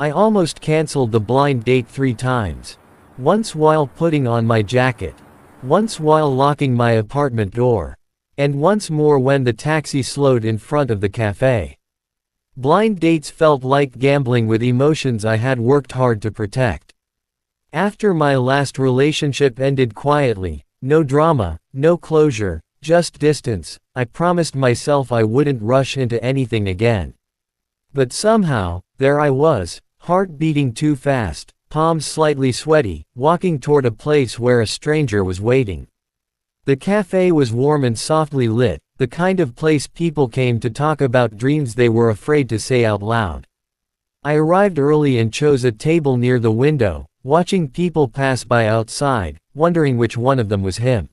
I almost canceled the blind date 3 times. Once while putting on my jacket. Once while locking my apartment door. And once more when the taxi slowed in front of the cafe. Blind dates felt like gambling with emotions I had worked hard to protect. After my last relationship ended quietly, no drama, no closure, just distance, I promised myself I wouldn't rush into anything again. But somehow, there I was, heart beating too fast, palms slightly sweaty, walking toward a place where a stranger was waiting. The cafe was warm and softly lit, the kind of place people came to talk about dreams they were afraid to say out loud. I arrived early and chose a table near the window, watching people pass by outside, wondering which one of them was him.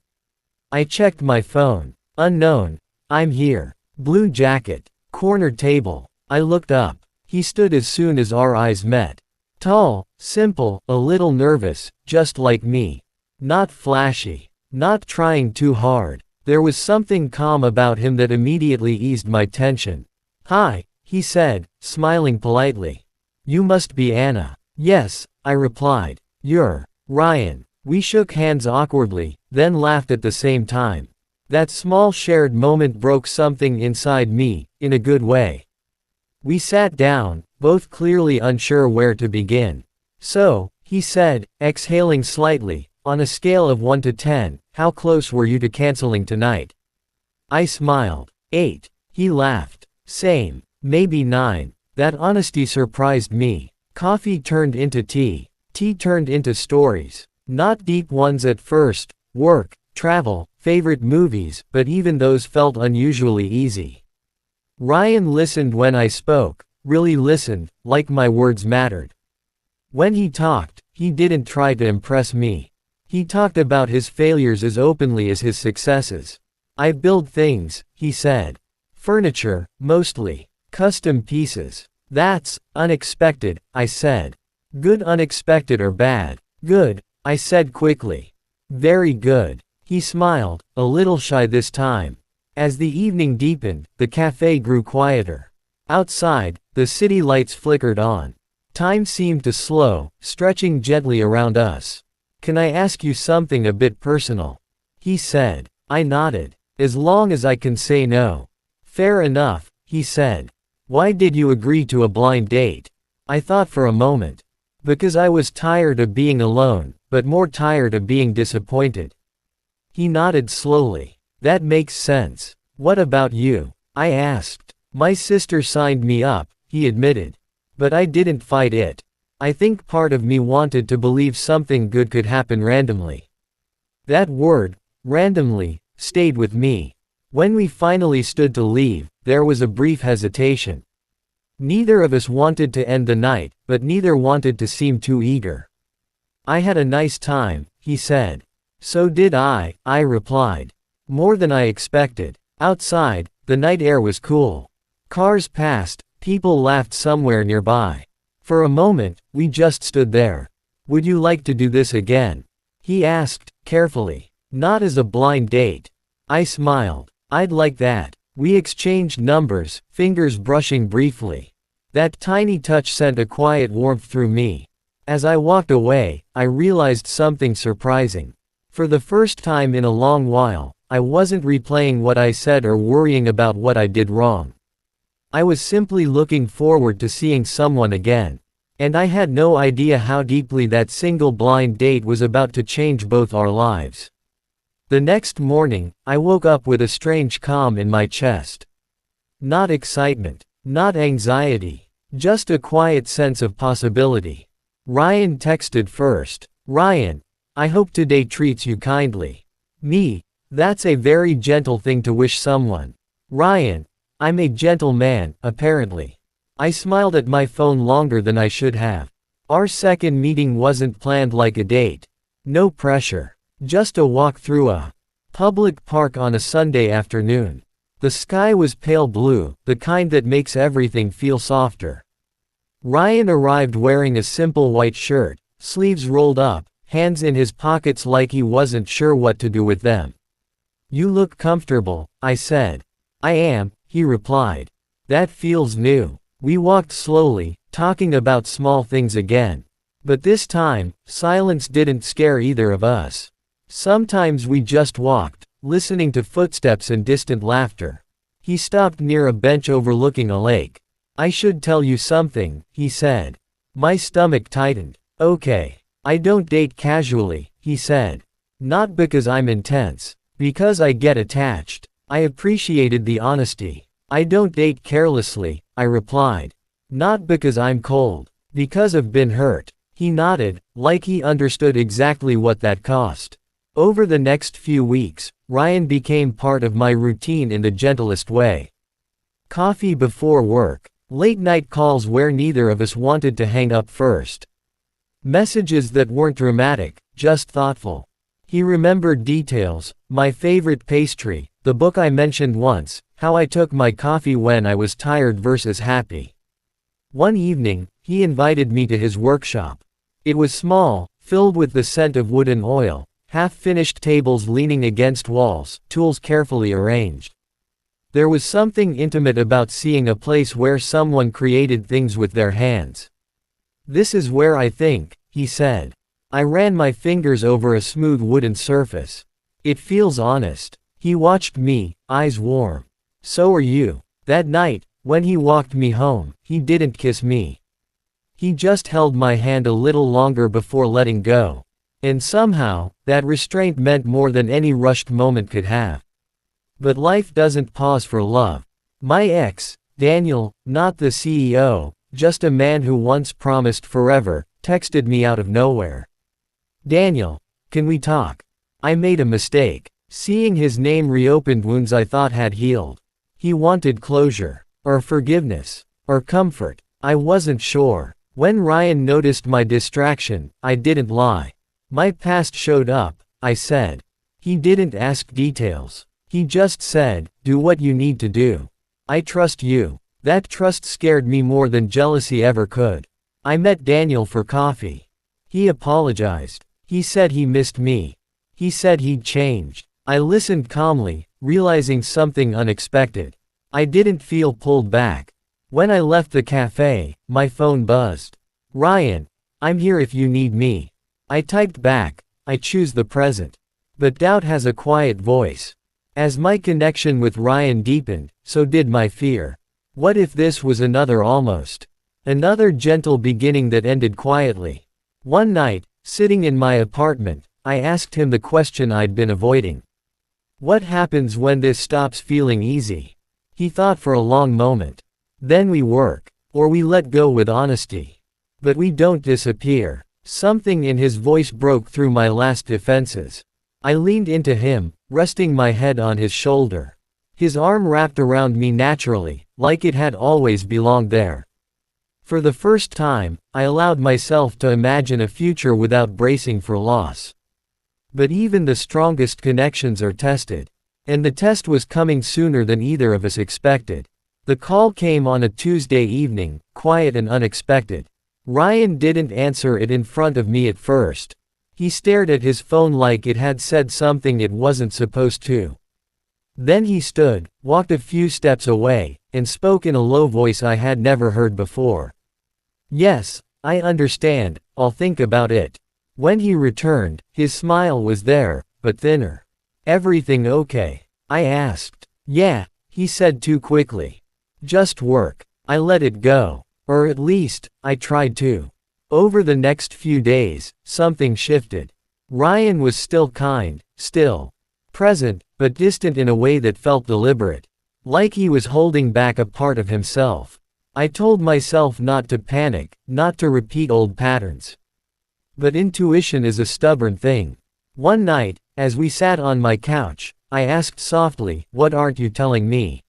I checked my phone. Unknown. I'm here. Blue jacket. Corner table. I looked up. He stood as soon as our eyes met. Tall, simple, a little nervous, just like me. Not flashy. Not trying too hard. There was something calm about him that immediately eased my tension. "Hi," he said, smiling politely. "You must be Anna." "Yes," I replied. "You're Ryan." We shook hands awkwardly, then laughed at the same time. That small shared moment broke something inside me, in a good way. We sat down, both clearly unsure where to begin. "So," he said, exhaling slightly, "on a scale of 1 to 10, how close were you to canceling tonight?" I smiled. 8. He laughed. "Same. Maybe 9. That honesty surprised me. Coffee turned into tea. Tea turned into stories. Not deep ones at first, work, travel, favorite movies, but even those felt unusually easy. Ryan listened when I spoke, really listened, like my words mattered. When he talked, he didn't try to impress me. He talked about his failures as openly as his successes. "I build things," he said. "Furniture, mostly. Custom pieces." "That's unexpected," I said. "Good unexpected or bad?" "Good," I said quickly. "Very good." He smiled, a little shy this time. As the evening deepened, the cafe grew quieter. Outside, the city lights flickered on. Time seemed to slow, stretching gently around us. "Can I ask you something a bit personal?" he said. I nodded. "As long as I can say no." "Fair enough," he said. "Why did you agree to a blind date?" I thought for a moment. "Because I was tired of being alone, but more tired of being disappointed." He nodded slowly. "That makes sense. What about you?" I asked. "My sister signed me up," he admitted. "But I didn't fight it. I think part of me wanted to believe something good could happen randomly." That word, randomly, stayed with me. When we finally stood to leave, there was a brief hesitation. Neither of us wanted to end the night, but neither wanted to seem too eager. "I had a nice time," he said. "So did I replied. "More than I expected." Outside, the night air was cool. Cars passed, people laughed somewhere nearby. For a moment, we just stood there. "Would you like to do this again?" he asked, carefully. "Not as a blind date." I smiled. "I'd like that." We exchanged numbers, fingers brushing briefly. That tiny touch sent a quiet warmth through me. As I walked away, I realized something surprising. For the first time in a long while, I wasn't replaying what I said or worrying about what I did wrong. I was simply looking forward to seeing someone again. And I had no idea how deeply that single blind date was about to change both our lives. The next morning, I woke up with a strange calm in my chest. Not excitement, not anxiety, just a quiet sense of possibility. Ryan texted first. "Ryan, I hope today treats you kindly." Me, that's a very gentle thing to wish someone. Ryan, I'm a gentle man, apparently. I smiled at my phone longer than I should have. Our second meeting wasn't planned like a date. No pressure. Just a walk through a public park on a Sunday afternoon. The sky was pale blue, the kind that makes everything feel softer. Ryan arrived wearing a simple white shirt, sleeves rolled up, hands in his pockets like he wasn't sure what to do with them. "You look comfortable," I said. "I am," he replied. "That feels new." We walked slowly, talking about small things again. But this time, silence didn't scare either of us. Sometimes we just walked, listening to footsteps and distant laughter. He stopped near a bench overlooking a lake. "I should tell you something," he said. My stomach tightened. "Okay. I don't date casually," he said. "Not because I'm intense. Because I get attached." I appreciated the honesty. "I don't date carelessly," I replied. "Not because I'm cold. Because I've been hurt." He nodded, like he understood exactly what that cost. Over the next few weeks, Ryan became part of my routine in the gentlest way. Coffee before work. Late-night calls where neither of us wanted to hang up first. Messages that weren't dramatic, just thoughtful. He remembered details, my favorite pastry, the book I mentioned once, how I took my coffee when I was tired versus happy. One evening, he invited me to his workshop. It was small, filled with the scent of wood and oil, half-finished tables leaning against walls, tools carefully arranged. There was something intimate about seeing a place where someone created things with their hands. "This is where I think," he said. I ran my fingers over a smooth wooden surface. "It feels honest." He watched me, eyes warm. "So are you." That night, when he walked me home, he didn't kiss me. He just held my hand a little longer before letting go. And somehow, that restraint meant more than any rushed moment could have. But life doesn't pause for love. My ex, Daniel, not the CEO, just a man who once promised forever, texted me out of nowhere. "Daniel, can we talk? I made a mistake." Seeing his name reopened wounds I thought had healed. He wanted closure. Or forgiveness. Or comfort. I wasn't sure. When Ryan noticed my distraction, I didn't lie. "My past showed up," I said. He didn't ask details. He just said, "Do what you need to do. I trust you." That trust scared me more than jealousy ever could. I met Daniel for coffee. He apologized. He said he missed me. He said he'd changed. I listened calmly, realizing something unexpected. I didn't feel pulled back. When I left the cafe, my phone buzzed. "Ryan, I'm here if you need me." I typed back, "I choose the present." But doubt has a quiet voice. As my connection with Ryan deepened, so did my fear. What if this was another almost? Another gentle beginning that ended quietly. One night, sitting in my apartment, I asked him the question I'd been avoiding. What happens when this stops feeling easy? He thought for a long moment. Then we work. Or we let go with honesty. But we don't disappear. Something in his voice broke through my last defenses. I leaned into him, resting my head on his shoulder. His arm wrapped around me naturally, like it had always belonged there. For the first time, I allowed myself to imagine a future without bracing for loss. But even the strongest connections are tested. And the test was coming sooner than either of us expected. The call came on a Tuesday evening, quiet and unexpected. Ryan didn't answer it in front of me at first. He stared at his phone like it had said something it wasn't supposed to. Then he stood, walked a few steps away, and spoke in a low voice I had never heard before. "Yes, I understand, I'll think about it." When he returned, his smile was there, but thinner. "Everything okay?" I asked. "Yeah," he said too quickly. "Just work." I let it go. Or at least, I tried to. Over the next few days, something shifted. Ryan was still kind, still present, but distant in a way that felt deliberate. Like he was holding back a part of himself. I told myself not to panic, not to repeat old patterns. But intuition is a stubborn thing. One night, as we sat on my couch, I asked softly, "What aren't you telling me?"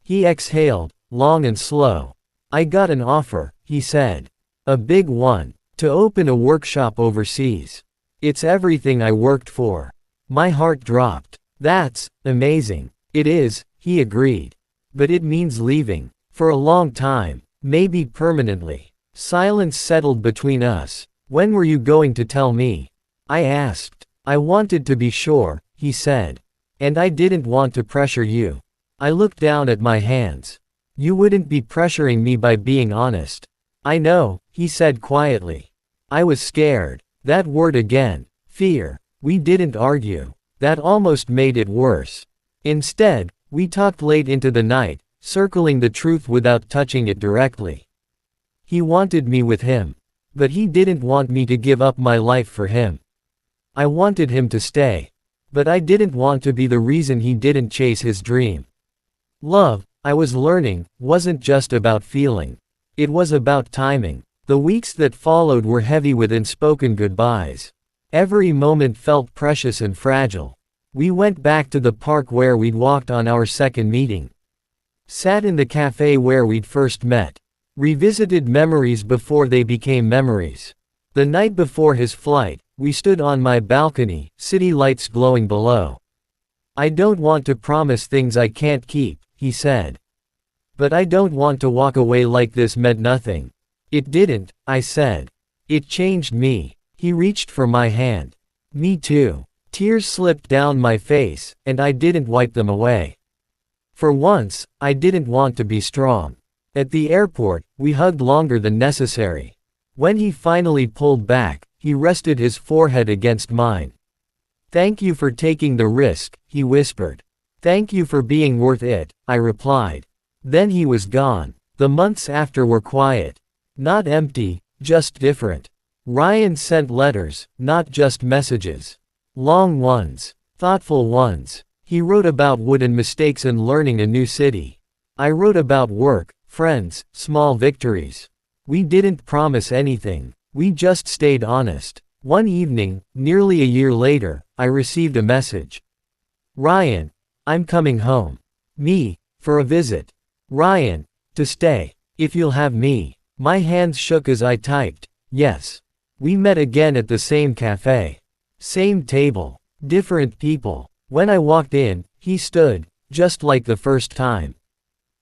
He exhaled, long and slow. "I got an offer," he said. "A big one. To open a workshop overseas. It's everything I worked for." My heart dropped. "That's amazing." "It is," he agreed. "But it means leaving. For a long time. Maybe permanently." Silence settled between us. "When were you going to tell me?" I asked. "I wanted to be sure," he said. "And I didn't want to pressure you." I looked down at my hands. "You wouldn't be pressuring me by being honest." I know, he said quietly. I was scared. That word again. Fear. We didn't argue. That almost made it worse. Instead, we talked late into the night, circling the truth without touching it directly. He wanted me with him. But he didn't want me to give up my life for him. I wanted him to stay. But I didn't want to be the reason he didn't chase his dream. Love, I was learning, wasn't just about feeling. It was about timing. The weeks that followed were heavy with unspoken goodbyes. Every moment felt precious and fragile. We went back to the park where we'd walked on our second meeting. Sat in the cafe where we'd first met. Revisited memories before they became memories. The night before his flight, we stood on my balcony, city lights glowing below. I don't want to promise things I can't keep, he said. But I don't want to walk away like this meant nothing. It didn't, I said. It changed me. He reached for my hand. Me too. Tears slipped down my face, and I didn't wipe them away. For once, I didn't want to be strong. At the airport, we hugged longer than necessary. When he finally pulled back, he rested his forehead against mine. Thank you for taking the risk, he whispered. Thank you for being worth it, I replied. Then he was gone. The months after were quiet. Not empty, just different. Ryan sent letters, not just messages. Long ones. Thoughtful ones. He wrote about wood and mistakes and learning a new city. I wrote about work, friends, small victories. We didn't promise anything. We just stayed honest. One evening, nearly a year later, I received a message. Ryan, I'm coming home. Me, for a visit. Ryan, to stay. If you'll have me. My hands shook as I typed, yes. We met again at the same cafe. Same table. Different people. When I walked in, he stood, just like the first time.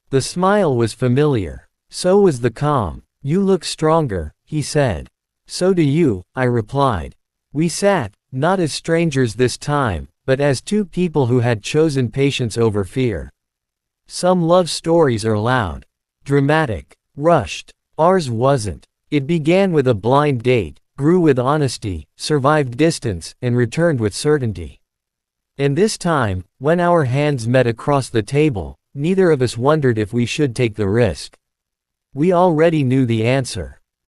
The smile was familiar. So was the calm. You look stronger, he said. So do you, I replied. We sat, not as strangers this time, but as two people who had chosen patience over fear. Some love stories are loud, dramatic, rushed. Ours wasn't. It began with a blind date, grew with honesty, survived distance, and returned with certainty. And this time, when our hands met across the table, neither of us wondered if we should take the risk. We already knew the answer.